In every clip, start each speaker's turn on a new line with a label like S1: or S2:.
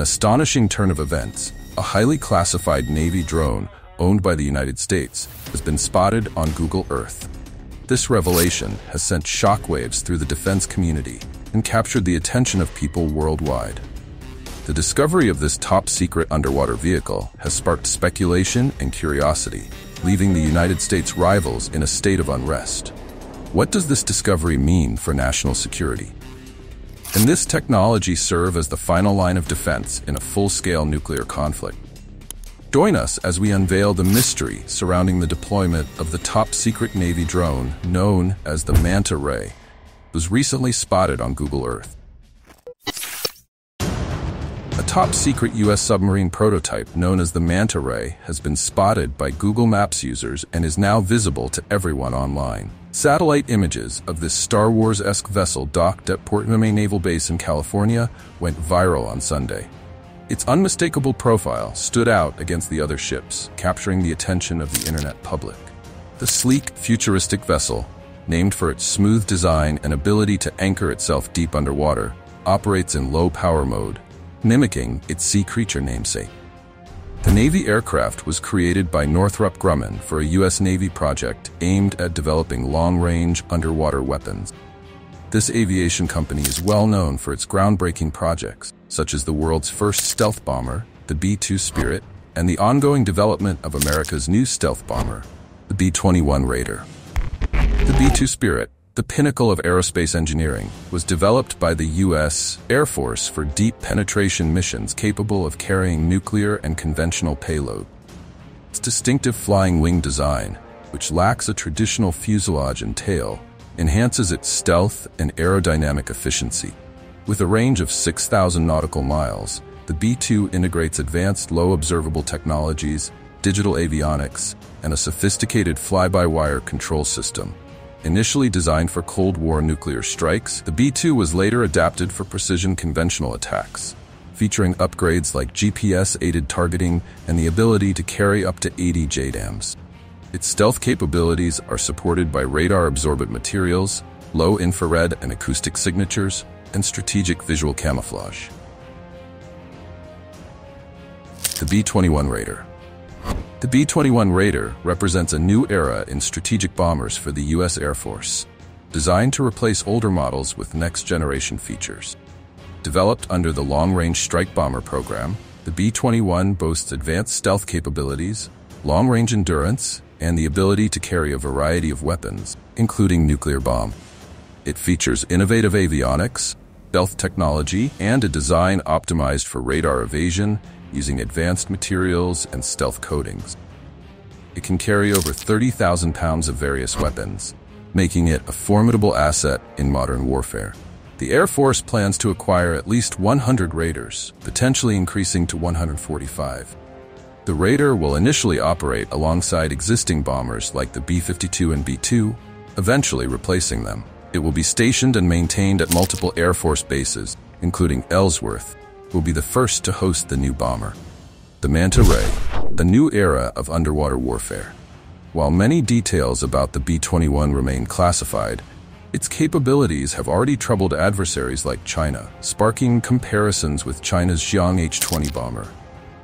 S1: astonishing turn of events, a highly classified Navy drone owned by the United States has been spotted on Google Earth. This revelation has sent shockwaves through the defense community and captured the attention of people worldwide. The discovery of this top-secret underwater vehicle has sparked speculation and curiosity, leaving the United States rivals in a state of unrest. What does this discovery mean for national security? Can this technology serve as the final line of defense in a full-scale nuclear conflict? Join us as we unveil the mystery surrounding the deployment of the top-secret Navy drone known as the Manta Ray, which was recently spotted on Google Earth. A top-secret U.S. submarine prototype known as the Manta Ray has been spotted by Google Maps users and is now visible to everyone online. Satellite images of this Star Wars-esque vessel docked at Port Hueneme Naval Base in California went viral on Sunday. Its unmistakable profile stood out against the other ships, capturing the attention of the internet public. The sleek, futuristic vessel, named for its smooth design and ability to anchor itself deep underwater, operates in low-power mode, mimicking its sea creature namesake. The Navy aircraft was created by Northrop Grumman for a U.S. Navy project aimed at developing long-range underwater weapons. This aviation company is well known for its groundbreaking projects, such as the world's first stealth bomber, the B-2 Spirit, and the ongoing development of America's new stealth bomber, the B-21 Raider. The B-2 Spirit, the pinnacle of aerospace engineering, was developed by the U.S. Air Force for deep penetration missions capable of carrying nuclear and conventional payload. Its distinctive flying wing design, which lacks a traditional fuselage and tail, enhances its stealth and aerodynamic efficiency. With a range of 6,000 nautical miles, the B-2 integrates advanced low-observable technologies, digital avionics, and a sophisticated fly-by-wire control system. Initially designed for Cold War nuclear strikes, the B-2 was later adapted for precision conventional attacks, featuring upgrades like GPS-aided targeting and the ability to carry up to 80 JDAMs. Its stealth capabilities are supported by radar-absorbent materials, low-infrared and acoustic signatures, and strategic visual camouflage. The B-21 Raider. The B-21 Raider represents a new era in strategic bombers for the U.S. Air Force, designed to replace older models with next-generation features. Developed under the Long-Range Strike Bomber program, the B-21 boasts advanced stealth capabilities, long-range endurance, and the ability to carry a variety of weapons, including nuclear bomb. It features innovative avionics, stealth technology, and a design optimized for radar evasion, using advanced materials and stealth coatings. It can carry over 30,000 pounds of various weapons, making it a formidable asset in modern warfare. The Air Force plans to acquire at least 100 Raiders, potentially increasing to 145. The Raider will initially operate alongside existing bombers like the B-52 and B-2, eventually replacing them. It will be stationed and maintained at multiple Air Force bases, including Ellsworth, will be the first to host the new bomber. The Manta Ray, a new era of underwater warfare. While many details about the B-21 remain classified, its capabilities have already troubled adversaries like China, sparking comparisons with China's Xiang H-20 bomber.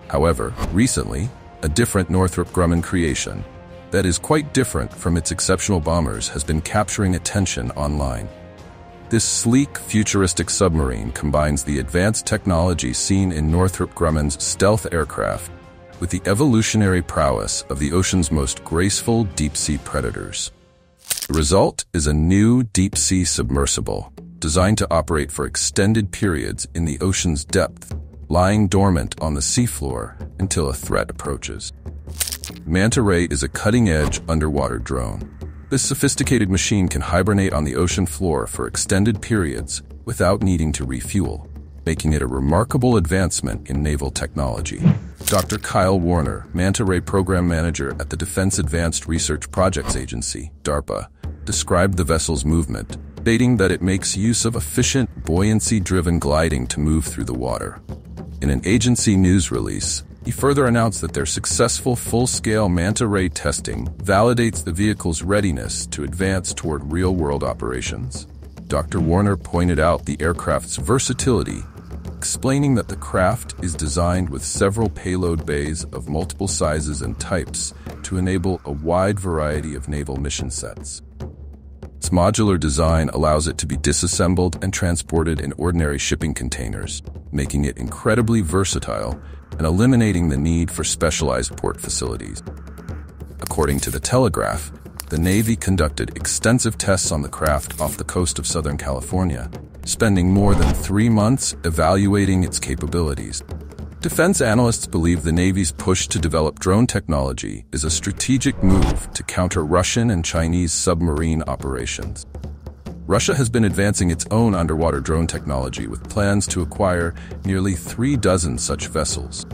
S1: However, recently, a different Northrop Grumman creation that is quite different from its exceptional bombers has been capturing attention online. This sleek, futuristic submarine combines the advanced technology seen in Northrop Grumman's stealth aircraft with the evolutionary prowess of the ocean's most graceful deep-sea predators. The result is a new deep-sea submersible, designed to operate for extended periods in the ocean's depth, lying dormant on the seafloor until a threat approaches. Manta Ray is a cutting-edge underwater drone. This sophisticated machine can hibernate on the ocean floor for extended periods without needing to refuel, making it a remarkable advancement in naval technology. Dr. Kyle Warner, Manta Ray Program Manager at the Defense Advanced Research Projects Agency, DARPA, described the vessel's movement, stating that it makes use of efficient, buoyancy-driven gliding to move through the water. In an agency news release, he further announced that their successful full-scale Manta Ray testing validates the vehicle's readiness to advance toward real-world operations. Dr. Warner pointed out the aircraft's versatility explaining that the craft is designed with several payload bays of multiple sizes and types to enable a wide variety of naval mission sets. Its modular design allows it to be disassembled and transported in ordinary shipping containers, making it incredibly versatile and eliminating the need for specialized port facilities. According to the Telegraph, the Navy conducted extensive tests on the craft off the coast of Southern California, spending more than 3 months evaluating its capabilities. Defense analysts believe the Navy's push to develop drone technology is a strategic move to counter Russian and Chinese submarine operations. Russia has been advancing its own underwater drone technology with plans to acquire nearly 3 dozen such vessels.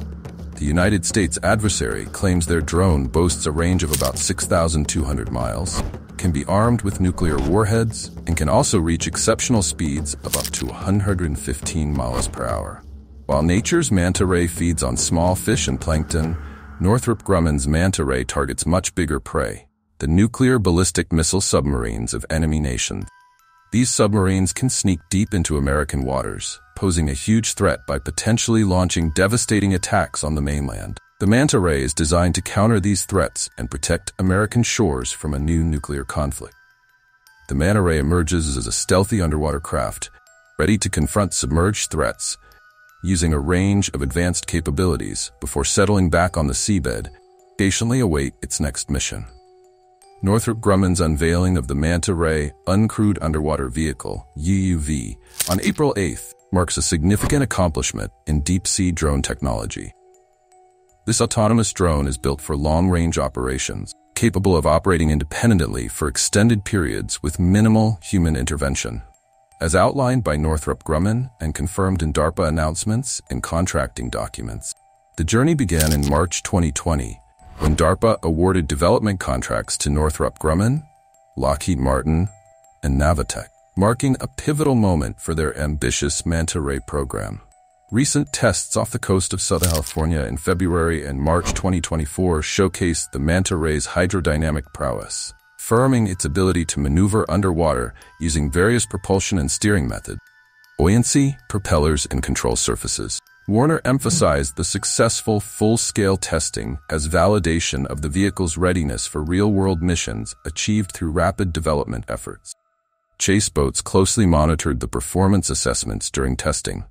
S1: The United States adversary claims their drone boasts a range of about 6,200 miles, can be armed with nuclear warheads, and can also reach exceptional speeds of up to 115 miles per hour. While nature's Manta Ray feeds on small fish and plankton, Northrop Grumman's Manta Ray targets much bigger prey, the nuclear ballistic missile submarines of enemy nations. These submarines can sneak deep into American waters, posing a huge threat by potentially launching devastating attacks on the mainland. The Manta Ray is designed to counter these threats and protect American shores from a new nuclear conflict. The Manta Ray emerges as a stealthy underwater craft, ready to confront submerged threats, using a range of advanced capabilities before settling back on the seabed, patiently await its next mission. Northrop Grumman's unveiling of the Manta Ray Uncrewed Underwater Vehicle, UUV, on April 8th marks a significant accomplishment in deep-sea drone technology. This autonomous drone is built for long-range operations, capable of operating independently for extended periods with minimal human intervention. As outlined by Northrop Grumman and confirmed in DARPA announcements and contracting documents, the journey began in March 2020, when DARPA awarded development contracts to Northrop Grumman, Lockheed Martin, and Navatech, marking a pivotal moment for their ambitious Manta Ray program. Recent tests off the coast of Southern California in February and March 2024 showcased the Manta Ray's hydrodynamic prowess, affirming its ability to maneuver underwater using various propulsion and steering methods, buoyancy, propellers, and control surfaces. Warner emphasized the successful full-scale testing as validation of the vehicle's readiness for real-world missions achieved through rapid development efforts. Chase boats closely monitored the performance assessments during testing,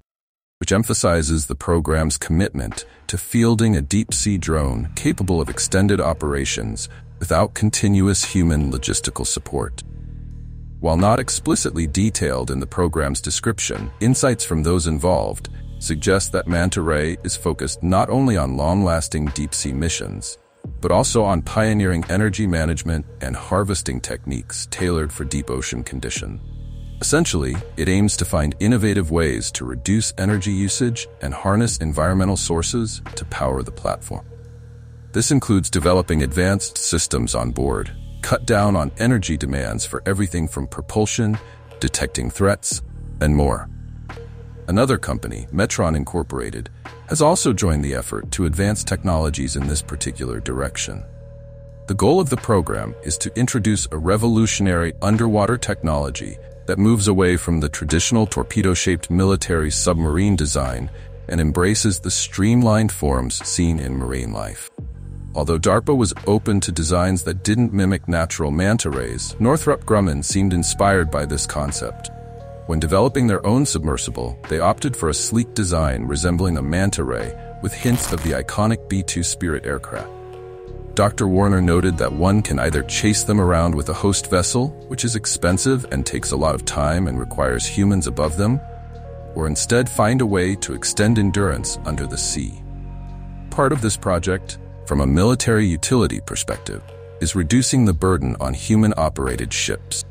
S1: which emphasizes the program's commitment to fielding a deep-sea drone capable of extended operations without continuous human logistical support. While not explicitly detailed in the program's description, insights from those involved suggest that Manta Ray is focused not only on long-lasting deep-sea missions, but also on pioneering energy management and harvesting techniques tailored for deep ocean conditions. Essentially, it aims to find innovative ways to reduce energy usage and harness environmental sources to power the platform. This includes developing advanced systems on board, cut down on energy demands for everything from propulsion, detecting threats, and more. Another company, Metron Incorporated, has also joined the effort to advance technologies in this particular direction. The goal of the program is to introduce a revolutionary underwater technology that moves away from the traditional torpedo-shaped military submarine design and embraces the streamlined forms seen in marine life. Although DARPA was open to designs that didn't mimic natural manta rays, Northrop Grumman seemed inspired by this concept. When developing their own submersible, they opted for a sleek design resembling a manta ray with hints of the iconic B-2 Spirit aircraft. Dr. Warner noted that one can either chase them around with a host vessel, which is expensive and takes a lot of time and requires humans above them, or instead find a way to extend endurance under the sea. Part of this project, from a military utility perspective, is reducing the burden on human-operated ships.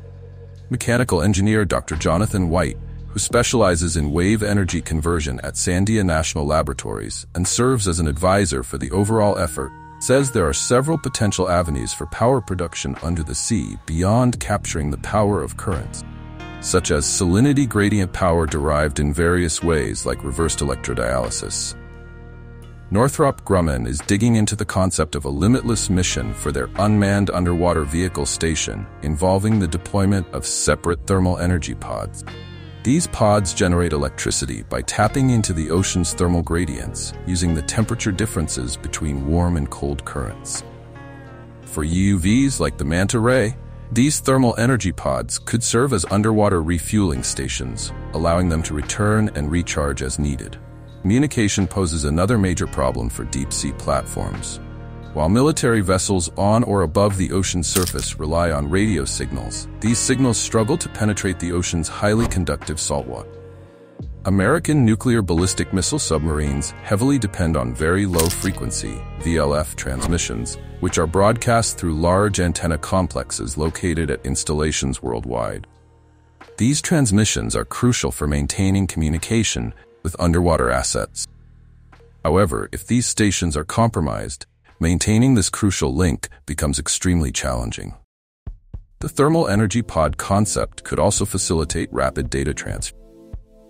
S1: Mechanical engineer Dr. Jonathan White, who specializes in wave energy conversion at Sandia National Laboratories and serves as an advisor for the overall effort, says there are several potential avenues for power production under the sea beyond capturing the power of currents, such as salinity gradient power derived in various ways like reversed electrodialysis. Northrop Grumman is digging into the concept of a limitless mission for their unmanned underwater vehicle station involving the deployment of separate thermal energy pods. These pods generate electricity by tapping into the ocean's thermal gradients, using the temperature differences between warm and cold currents. For UVs like the Manta Ray, these thermal energy pods could serve as underwater refueling stations, allowing them to return and recharge as needed. Communication poses another major problem for deep-sea platforms. While military vessels on or above the ocean's surface rely on radio signals, these signals struggle to penetrate the ocean's highly conductive saltwater. American nuclear ballistic missile submarines heavily depend on very low-frequency (VLF) transmissions, which are broadcast through large antenna complexes located at installations worldwide. These transmissions are crucial for maintaining communication with underwater assets. However, if these stations are compromised, maintaining this crucial link becomes extremely challenging. The thermal energy pod concept could also facilitate rapid data transfer.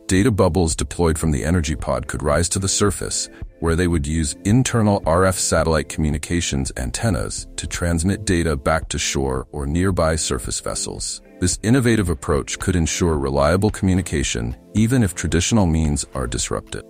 S1: Data bubbles deployed from the energy pod could rise to the surface, where they would use internal RF satellite communications antennas to transmit data back to shore or nearby surface vessels. This innovative approach could ensure reliable communication even if traditional means are disrupted.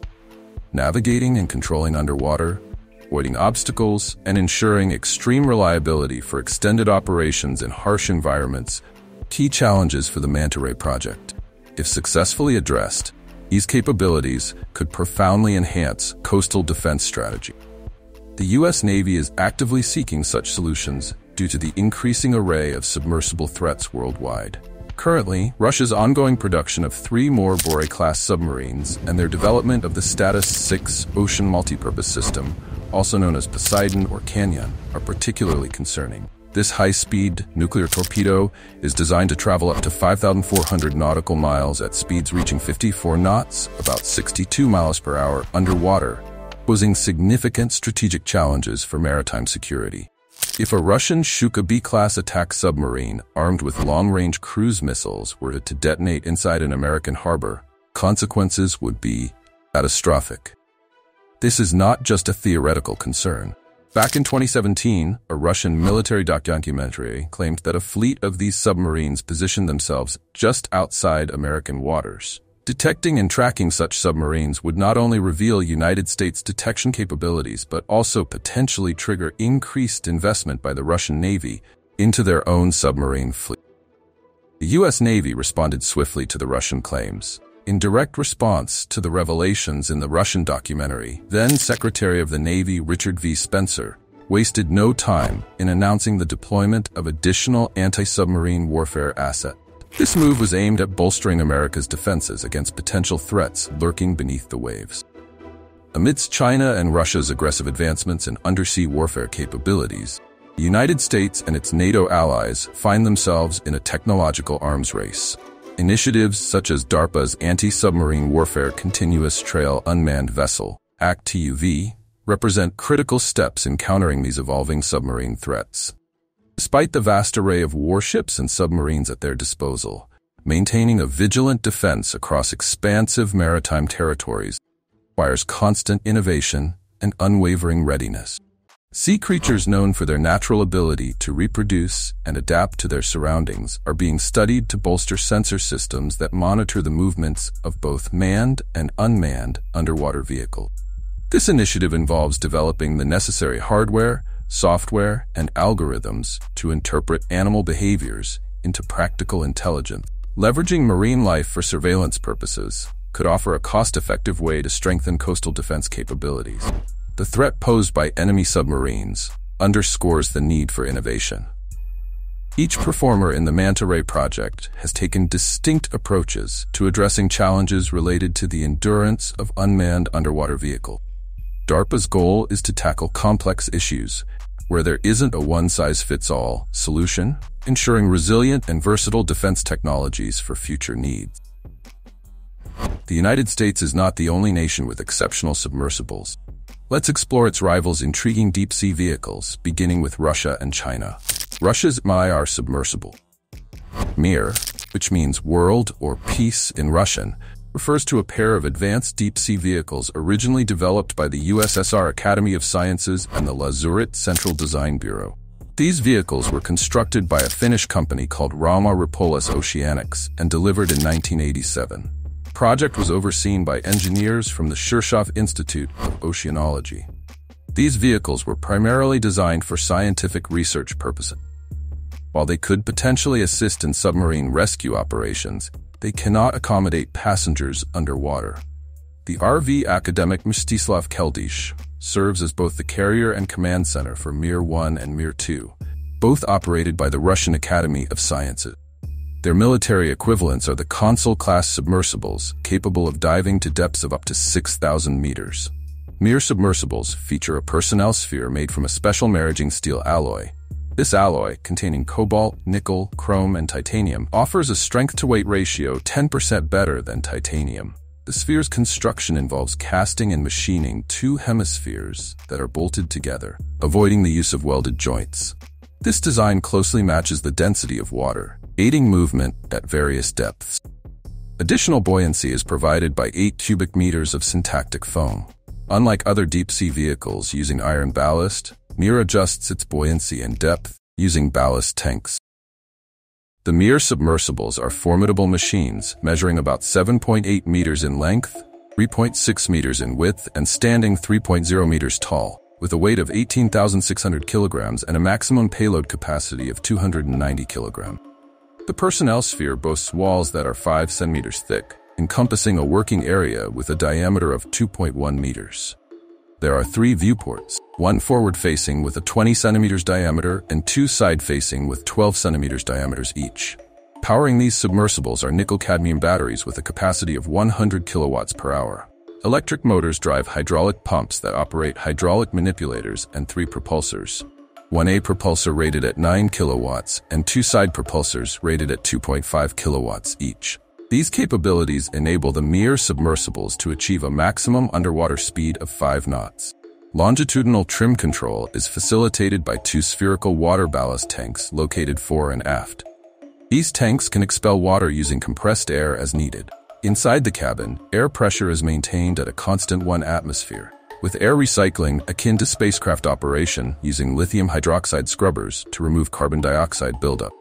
S1: Navigating and controlling underwater, avoiding obstacles, and ensuring extreme reliability for extended operations in harsh environments, key challenges for the Manta Ray project. If successfully addressed, these capabilities could profoundly enhance coastal defense strategy. The U.S. Navy is actively seeking such solutions due to the increasing array of submersible threats worldwide. Currently, Russia's ongoing production of 3 more Boray-class submarines and their development of the Status 6 ocean multipurpose system, also known as Poseidon or Canyon, are particularly concerning. This high-speed nuclear torpedo is designed to travel up to 5,400 nautical miles at speeds reaching 54 knots, about 62 miles per hour, underwater, posing significant strategic challenges for maritime security. If a Russian Shuka B-class attack submarine armed with long-range cruise missiles were to detonate inside an American harbor, consequences would be catastrophic. This is not just a theoretical concern. Back in 2017, a Russian military documentary claimed that a fleet of these submarines positioned themselves just outside American waters. Detecting and tracking such submarines would not only reveal United States detection capabilities, but also potentially trigger increased investment by the Russian Navy into their own submarine fleet. The U.S. Navy responded swiftly to the Russian claims. In direct response to the revelations in the Russian documentary, then Secretary of the Navy Richard V. Spencer wasted no time in announcing the deployment of additional anti-submarine warfare assets. This move was aimed at bolstering America's defenses against potential threats lurking beneath the waves. Amidst China and Russia's aggressive advancements in undersea warfare capabilities, the United States and its NATO allies find themselves in a technological arms race. Initiatives such as DARPA's Anti-Submarine Warfare Continuous Trail Unmanned Vessel, ACT-TUV, represent critical steps in countering these evolving submarine threats. Despite the vast array of warships and submarines at their disposal, maintaining a vigilant defense across expansive maritime territories requires constant innovation and unwavering readiness. Sea creatures known for their natural ability to reproduce and adapt to their surroundings are being studied to bolster sensor systems that monitor the movements of both manned and unmanned underwater vehicles. This initiative involves developing the necessary hardware, software, and algorithms to interpret animal behaviors into practical intelligence. Leveraging marine life for surveillance purposes could offer a cost-effective way to strengthen coastal defense capabilities. The threat posed by enemy submarines underscores the need for innovation. Each performer in the Manta Ray project has taken distinct approaches to addressing challenges related to the endurance of unmanned underwater vehicles. DARPA's goal is to tackle complex issues where there isn't a one-size-fits-all solution, ensuring resilient and versatile defense technologies for future needs. The United States is not the only nation with exceptional submersibles. Let's explore its rivals' intriguing deep-sea vehicles, beginning with Russia and China. Russia's Mir submersible. Mir, which means world or peace in Russian, refers to a pair of advanced deep-sea vehicles originally developed by the USSR Academy of Sciences and the Lazurit Central Design Bureau. These vehicles were constructed by a Finnish company called Rauma Repolis Oceanics and delivered in 1987. The project was overseen by engineers from the Shirshov Institute of Oceanology. These vehicles were primarily designed for scientific research purposes. While they could potentially assist in submarine rescue operations, they cannot accommodate passengers underwater. The RV Akademik Mstislav Keldysh serves as both the carrier and command center for Mir-1 and Mir-2, both operated by the Russian Academy of Sciences. Their military equivalents are the Konsul-class submersibles, capable of diving to depths of up to 6,000 meters. Mir submersibles feature a personnel sphere made from a special maraging steel alloy. This alloy, containing cobalt, nickel, chrome, and titanium, offers a strength-to-weight ratio 10% better than titanium. The sphere's construction involves casting and machining two hemispheres that are bolted together, avoiding the use of welded joints. This design closely matches the density of water, aiding movement at various depths. Additional buoyancy is provided by 8 cubic meters of syntactic foam. Unlike other deep-sea vehicles using iron ballast, Mir adjusts its buoyancy and depth using ballast tanks. The Mir submersibles are formidable machines, measuring about 7.8 meters in length, 3.6 meters in width, and standing 3.0 meters tall, with a weight of 18,600 kilograms and a maximum payload capacity of 290 kilograms. The personnel sphere boasts walls that are 5 centimeters thick, encompassing a working area with a diameter of 2.1 meters. There are 3 viewports, one forward-facing with a 20 centimeters diameter and 2 side-facing with 12 centimeters diameters each. Powering these submersibles are nickel-cadmium batteries with a capacity of 100 kilowatts per hour. Electric motors drive hydraulic pumps that operate hydraulic manipulators and 3 propulsors. 1A propulsor rated at 9 kilowatts and 2 side propulsors rated at 2.5 kilowatts each. These capabilities enable the Mir submersibles to achieve a maximum underwater speed of 5 knots. Longitudinal trim control is facilitated by 2 spherical water ballast tanks located fore and aft. These tanks can expel water using compressed air as needed. Inside the cabin, air pressure is maintained at a constant 1 atmosphere, with air recycling akin to spacecraft operation using lithium hydroxide scrubbers to remove carbon dioxide buildup.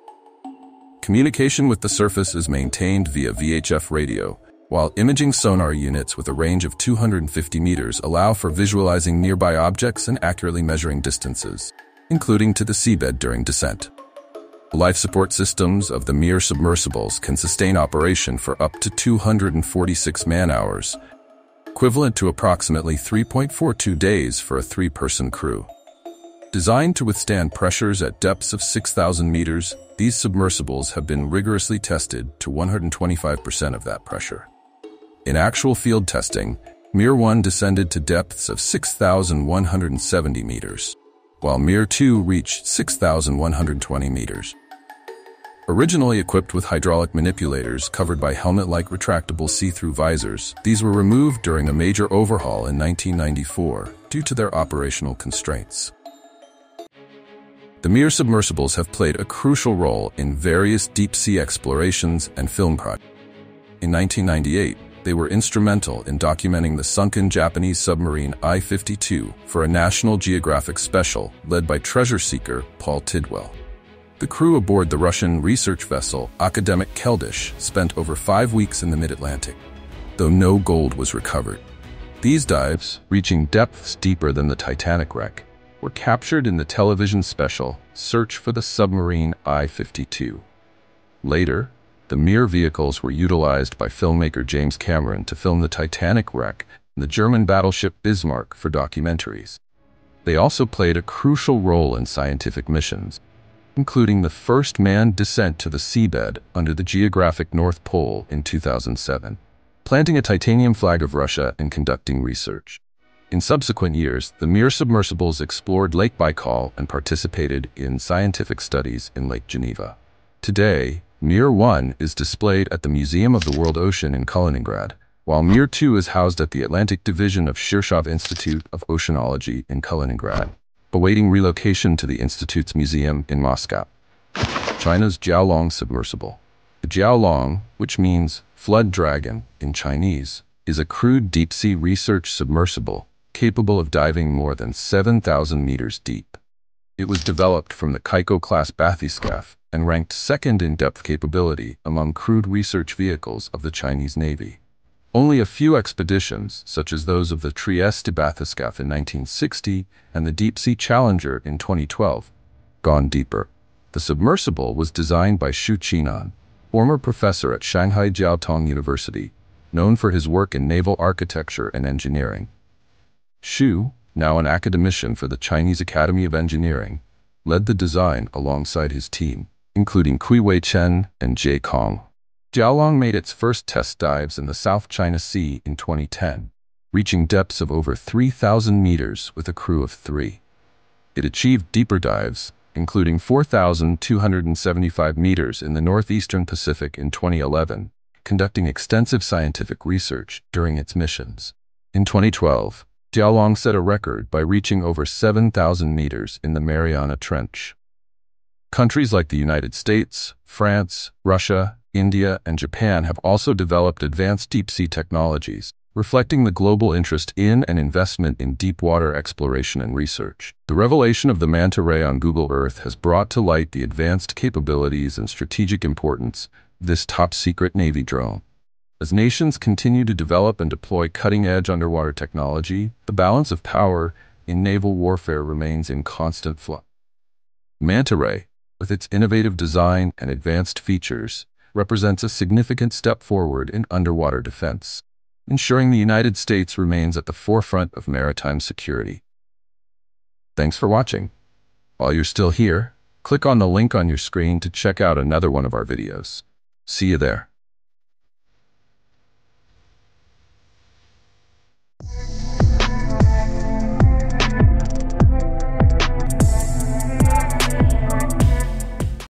S1: Communication with the surface is maintained via VHF radio, while imaging sonar units with a range of 250 meters allow for visualizing nearby objects and accurately measuring distances, including to the seabed during descent. Life support systems of the Mir submersibles can sustain operation for up to 246 man-hours, equivalent to approximately 3.42 days for a 3-person crew. Designed to withstand pressures at depths of 6,000 meters, these submersibles have been rigorously tested to 125% of that pressure. In actual field testing, Mir-1 descended to depths of 6,170 meters, while Mir-2 reached 6,120 meters. Originally equipped with hydraulic manipulators covered by helmet-like retractable see-through visors, these were removed during a major overhaul in 1994 due to their operational constraints. The Mir submersibles have played a crucial role in various deep-sea explorations and film projects. In 1998, they were instrumental in documenting the sunken Japanese submarine I-52 for a National Geographic special led by treasure seeker Paul Tidwell. The crew aboard the Russian research vessel Akademik Keldysh spent over 5 weeks in the mid-Atlantic, though no gold was recovered. These dives, reaching depths deeper than the Titanic wreck, were captured in the television special Search for the Submarine I-52. Later, the Mir vehicles were utilized by filmmaker James Cameron to film the Titanic wreck and the German battleship Bismarck for documentaries. They also played a crucial role in scientific missions, including the first manned descent to the seabed under the geographic North Pole in 2007, planting a titanium flag of Russia and conducting research. In subsequent years, the Mir submersibles explored Lake Baikal and participated in scientific studies in Lake Geneva. Today, Mir-1 is displayed at the Museum of the World Ocean in Kaliningrad, while Mir-2 is housed at the Atlantic Division of Shirshov Institute of Oceanology in Kaliningrad, awaiting relocation to the Institute's museum in Moscow. China's Jiaolong submersible. The Jiaolong, which means flood dragon in Chinese, is a crewed deep-sea research submersible capable of diving more than 7,000 meters deep. It was developed from the Kaiko-class bathyscaphe and ranked second in depth capability among crewed research vehicles of the Chinese Navy. Only a few expeditions, such as those of the Trieste bathyscaphe in 1960 and the Deep-Sea Challenger in 2012, gone deeper. The submersible was designed by Xu Qinan, former professor at Shanghai Jiaotong University, known for his work in naval architecture and engineering. Xu, now an academician for the Chinese Academy of Engineering, led the design alongside his team, including Kui Wei-chen and Jie Kong. Jiaolong made its first test dives in the South China Sea in 2010, reaching depths of over 3,000 meters with a crew of 3. It achieved deeper dives, including 4,275 meters in the northeastern Pacific in 2011, conducting extensive scientific research during its missions. In 2012, Jiaolong set a record by reaching over 7,000 meters in the Mariana Trench. Countries like the United States, France, Russia, India, and Japan have also developed advanced deep-sea technologies, reflecting the global interest in and investment in deep-water exploration and research. The revelation of the Manta Ray on Google Earth has brought to light the advanced capabilities and strategic importance of this top-secret Navy drone. As nations continue to develop and deploy cutting-edge underwater technology, the balance of power in naval warfare remains in constant flux. Manta Ray, with its innovative design and advanced features, represents a significant step forward in underwater defense, ensuring the United States remains at the forefront of maritime security. Thanks for watching. While you're still here, click on the link on your screen to check out another one of our videos. See you there.